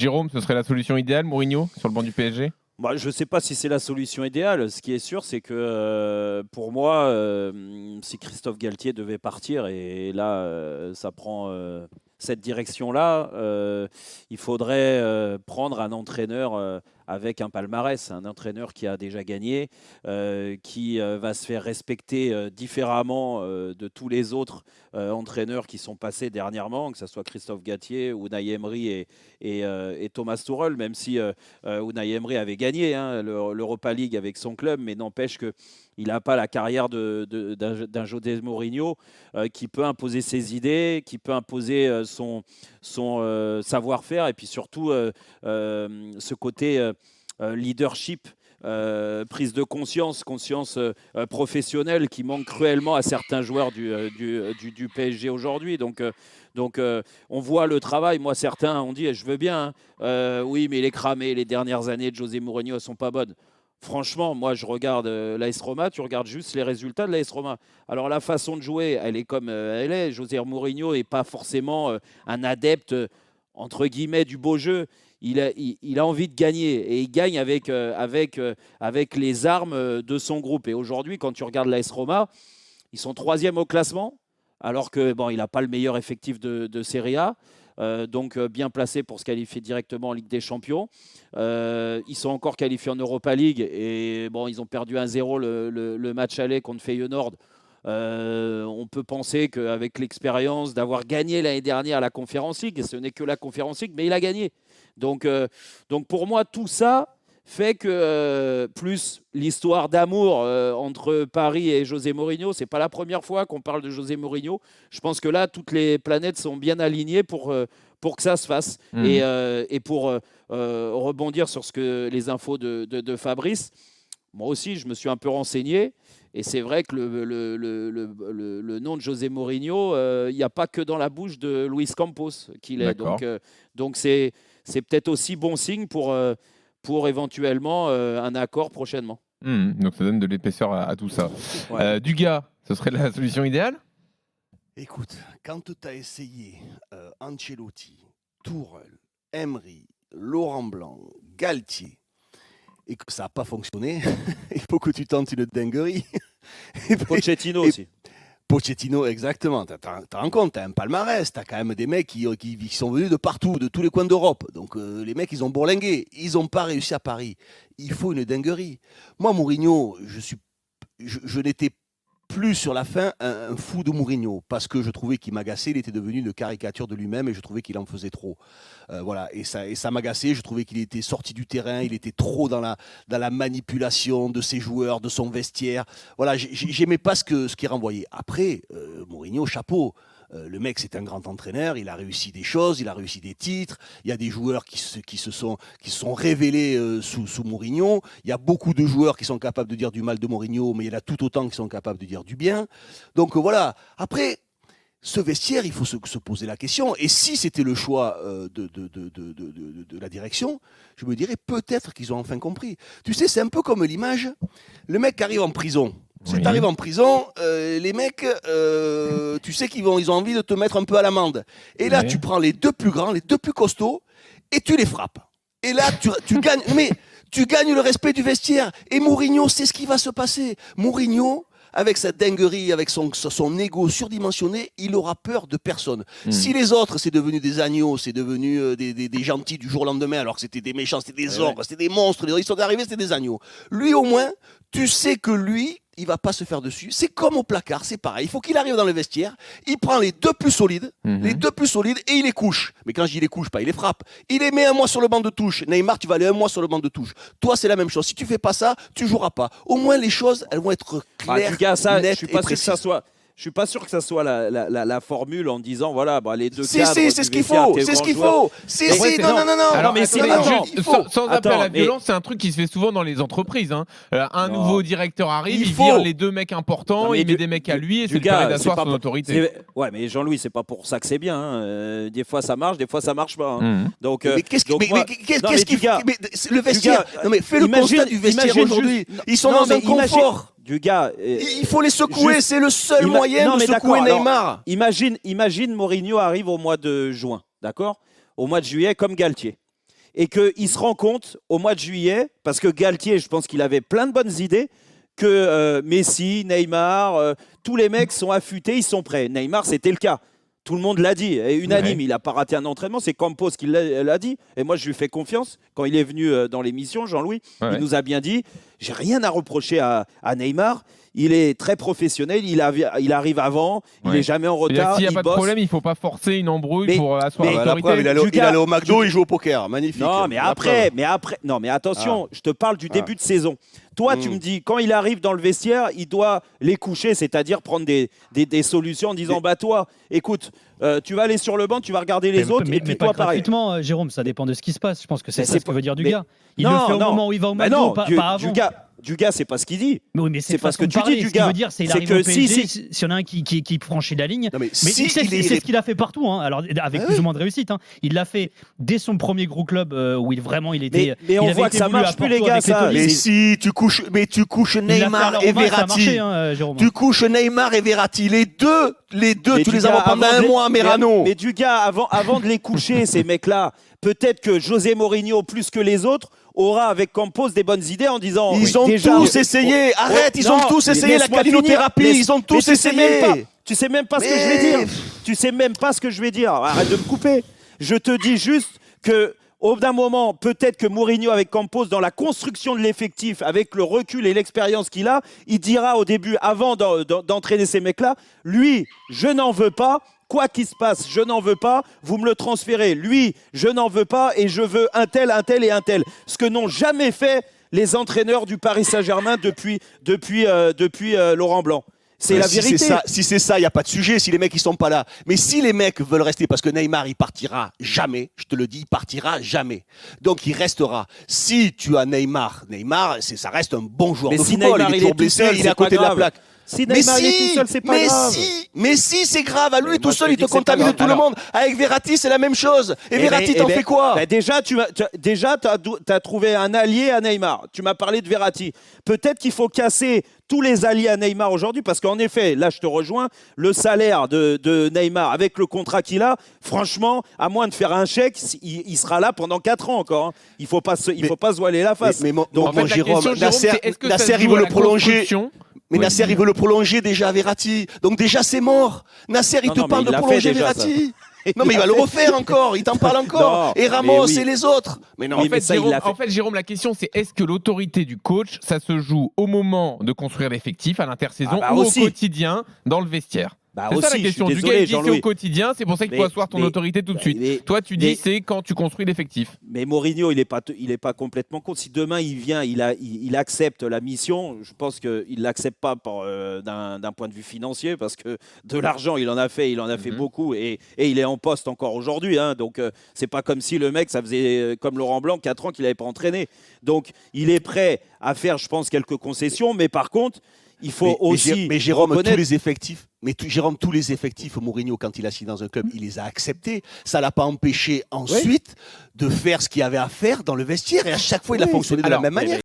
Jérôme, ce serait la solution idéale, Mourinho, sur le banc du PSG? Bah, je ne sais pas si c'est la solution idéale. Ce qui est sûr, c'est que pour moi, si Christophe Galtier devait partir, et là, ça prend cette direction-là, il faudrait prendre un entraîneur avec un palmarès, un entraîneur qui a déjà gagné, qui va se faire respecter différemment de tous les autres entraîneurs qui sont passés dernièrement, que ce soit Christophe Galtier, Unai Emery et Thomas Tuchel, même si Unai Emery avait gagné l'Europa League avec son club, mais n'empêche qu'il n'a pas la carrière d'un José Mourinho qui peut imposer ses idées, qui peut imposer son savoir-faire, et puis surtout ce côté leadership, prise de conscience professionnelle qui manque cruellement à certains joueurs du PSG aujourd'hui. Donc, on voit le travail. Moi, certains ont dit, je veux bien, oui, mais il est cramé, les dernières années de José Mourinho ne sont pas bonnes. Franchement, moi, je regarde l'AS Roma, tu regardes juste les résultats de l'AS Roma. Alors, la façon de jouer, elle est comme elle est. José Mourinho n'est pas forcément un adepte, entre guillemets, du beau jeu. Il a envie de gagner, et il gagne avec les armes de son groupe. Et aujourd'hui, quand tu regardes l'AS Roma, ils sont 3e au classement, alors que il n'a pas le meilleur effectif de Serie A. Donc bien placé pour se qualifier directement en Ligue des Champions. Ils sont encore qualifiés en Europa League, et ils ont perdu 1-0 le match aller contre Feyenoord. On peut penser qu'avec l'expérience d'avoir gagné l'année dernière à la Conference League, et ce n'est que la Conference League, mais il a gagné. Donc pour moi, tout ça fait que, plus l'histoire d'amour entre Paris et José Mourinho, c'est pas la première fois qu'on parle de José Mourinho. Je pense que là, toutes les planètes sont bien alignées pour que ça se fasse. Et pour rebondir sur les infos de Fabrice, moi aussi, je me suis un peu renseigné. Et c'est vrai que le nom de José Mourinho, il n'y a pas que dans la bouche de Luis Campos qu'il est. Donc c'est peut-être aussi bon signe pour éventuellement un accord prochainement. Donc ça donne de l'épaisseur à tout ça. Ouais. Dugas, ce serait la solution idéale? Écoute, quand tu as essayé Ancelotti, Tourelle, Emery, Laurent Blanc, Galtier, et que ça n'a pas fonctionné, il faut que tu tentes une dinguerie. Pochettino aussi. Pochettino, exactement. Tu te rends compte, tu as un palmarès, tu as quand même des mecs qui sont venus de partout, de tous les coins d'Europe. Donc les mecs, ils ont bourlingué. Ils n'ont pas réussi à Paris. Il faut une dinguerie. Moi, Mourinho, je n'étais plus sur la fin un fou de Mourinho, parce que je trouvais qu'il m'agaçait, il était devenu une caricature de lui-même, et je trouvais qu'il en faisait trop. Voilà, et ça m'agaçait, je trouvais qu'il était sorti du terrain, il était trop dans la manipulation de ses joueurs, de son vestiaire. Voilà, j'aimais pas ce qu'il renvoyait. Après, Mourinho, chapeau. Le mec, c'est un grand entraîneur, il a réussi des choses, il a réussi des titres, il y a des joueurs qui se sont révélés sous Mourinho, il y a beaucoup de joueurs qui sont capables de dire du mal de Mourinho, mais il y en a tout autant qui sont capables de dire du bien. Donc voilà, après, ce vestiaire, il faut se poser la question, et si c'était le choix de la direction, je me dirais peut-être qu'ils ont enfin compris. Tu sais, c'est un peu comme l'image, le mec qui arrive en prison. Si tu arrives en prison, les mecs, tu sais ils ont envie de te mettre un peu à l'amende. Et là, tu prends les deux plus grands, les deux plus costauds, et tu les frappes. Et là, tu gagnes, mais tu gagnes le respect du vestiaire. Et Mourinho, c'est ce qui va se passer. Mourinho, avec sa dinguerie, avec son ego surdimensionné, il aura peur de personne. Si les autres, c'est devenu des agneaux, c'est devenu des gentils du jour au lendemain, alors que c'était des méchants, c'était des ogres, c'était des monstres, ils sont arrivés, c'était des agneaux. Lui, au moins, tu sais que lui, il va pas se faire dessus. C'est comme au placard, c'est pareil. Il faut qu'il arrive dans le vestiaire, il prend les deux plus solides, et il les couche. Mais quand je dis les couche, pas il les frappe. Il les met un mois sur le banc de touche. Neymar, tu vas aller un mois sur le banc de touche. Toi, c'est la même chose. Si tu fais pas ça, tu joueras pas. Au moins, les choses, elles vont être claires, nettes, je suis pas et sûr que ça précises. Je suis pas sûr que ça soit la formule en disant voilà, les deux cadres. C'est ce qu'il faut. C'est ce qu'il faut. Non. Alors, mais sans appel à la Attends, violence, c'est un truc qui se fait souvent dans les entreprises. Un nouveau directeur arrive, il faut. vire les deux mecs importants, il met des mecs à lui, et c'est lui qui permet d'asseoir son autorité. Ouais, mais Jean-Louis, c'est pas pour ça que c'est bien. Des fois ça marche, des fois ça marche pas. Donc, mais qu'est-ce qu'il Dugas, le vestiaire? Non mais fais le constat du vestiaire aujourd'hui. Ils sont dans un confort. Dugas, il faut les secouer, c'est le seul moyen de secouer Neymar. Imagine Mourinho arrive au mois de juin, d'accord? Au mois de juillet, comme Galtier. et qu'il se rend compte au mois de juillet, parce que Galtier, je pense qu'il avait plein de bonnes idées, que Messi, Neymar, tous les mecs sont affûtés, ils sont prêts. Neymar, c'était le cas. Tout le monde l'a dit, et unanime, il n'a pas raté un entraînement, c'est Campos qui l'a dit, et moi je lui fais confiance. Quand il est venu dans l'émission, Jean-Louis, il nous a bien dit, j'ai rien à reprocher à Neymar, il est très professionnel, il arrive avant, il n'est jamais en retard. S'il n'y a pas bosse. de problème, il ne faut pas forcer une embrouille pour asseoir la l'autorité. preuve, il allait au McDo, il joue au poker, magnifique. Non, mais après, non, mais attention, je te parle du début de saison. Toi, tu me dis, quand il arrive dans le vestiaire, il doit les coucher, c'est-à-dire prendre des solutions en disant, bah toi, écoute, tu vas aller sur le banc, tu vas regarder les autres, et puis toi, pareil. Gratuitement, Jérôme, ça dépend de ce qui se passe. Je pense que c'est ça ce que veut dire Dugas. Il non, le fait au non. moment où il va au McDo, pas avant. Dugas, c'est pas ce qu'il dit. Mais oui, mais c'est pas ce que tu dis, Ce Dugas. qu'il veut dire, c'est qu'il arrive que au PSG, s'il y en a un qui franchit la ligne. Non, mais c'est ce qu'il a fait partout, hein. Alors avec plus ou moins de réussite. Hein. Il l'a fait dès son premier gros club où il était. Mais on voit que ça marche plus, les gars. Ça. Mais si tu couches Neymar et Verratti. Tu couches Neymar et Verratti. Les deux, tu les as pendant un mois à Merano. Mais Dugas, avant de les coucher, ces mecs-là, peut-être que José Mourinho, plus que les autres, aura avec Campos des bonnes idées en disant ils ont tous essayé. Arrête, ils ont tous essayé la calinothérapie. Ils ont tous essayé. Tu sais même pas ce que je vais dire. Tu sais même pas ce que je vais dire. Arrête de me couper. Je te dis juste que au bout d'un moment, peut-être que Mourinho avec Campos, dans la construction de l'effectif, avec le recul et l'expérience qu'il a, il dira au début, avant d'entraîner ces mecs-là, lui, je n'en veux pas. Quoi qu'il se passe, je n'en veux pas, vous me le transférez. Lui, je n'en veux pas et je veux un tel et un tel. Ce que n'ont jamais fait les entraîneurs du Paris Saint-Germain depuis Laurent Blanc. C'est la vérité. Si c'est ça, il n'y a pas de sujet, si les mecs ils sont pas là. Mais si les mecs veulent rester, parce que Neymar, il partira jamais, je te le dis, il partira jamais. Donc il restera. Si tu as Neymar, ça reste un bon joueur de football. Neymar, il est toujours blessé, il est à côté de la plaque. Si Neymar est tout seul, c'est pas grave. Mais si, c'est grave. À lui tout seul, il te contamine tout le monde. Avec Verratti, c'est la même chose. Et Verratti, t'en fais quoi? Déjà, tu as trouvé un allié à Neymar. Tu m'as parlé de Verratti. Peut-être qu'il faut casser tous les alliés à Neymar aujourd'hui, parce qu'en effet, là, je te rejoins, le salaire de Neymar, avec le contrat qu'il a, franchement, à moins de faire un chèque, il sera là pendant 4 ans encore. Hein. Il ne faut pas se voiler la face. Mais en fait, Jérôme, Nasser, il veut le prolonger. Mais Nasser, il veut le prolonger déjà à Verratti. Donc déjà, c'est mort. Nasser, il te parle de prolonger Verratti. Non, mais il va le refaire encore. Il t'en parle encore. Non, et Ramos et les autres. Mais non, en fait, Jérôme, la question, c'est est-ce que l'autorité du coach, ça se joue au moment de construire l'effectif, à l'intersaison, ou au quotidien, dans le vestiaire? C'est ça la question. Du gars, il dit c'est au quotidien, c'est pour ça qu'il faut asseoir ton autorité tout de suite. Toi, tu dis c'est quand tu construis l'effectif. Mais Mourinho, il est pas complètement contre. Si demain il vient, il accepte la mission, je pense qu'il ne l'accepte pas d'un point de vue financier, parce que de l'argent, il en a fait beaucoup, et il est en poste encore aujourd'hui. Hein, donc, c'est pas comme si le mec, ça faisait comme Laurent Blanc, 4 ans qu'il n'avait pas entraîné. Donc, il est prêt à faire, je pense, quelques concessions, mais par contre, il faut aussi. Mais Jérôme, tous les effectifs, Mourinho, quand il a signé dans un club, il les a acceptés. Ça ne l'a pas empêché ensuite de faire ce qu'il avait à faire dans le vestiaire. Et à chaque fois, il a fonctionné de la même manière.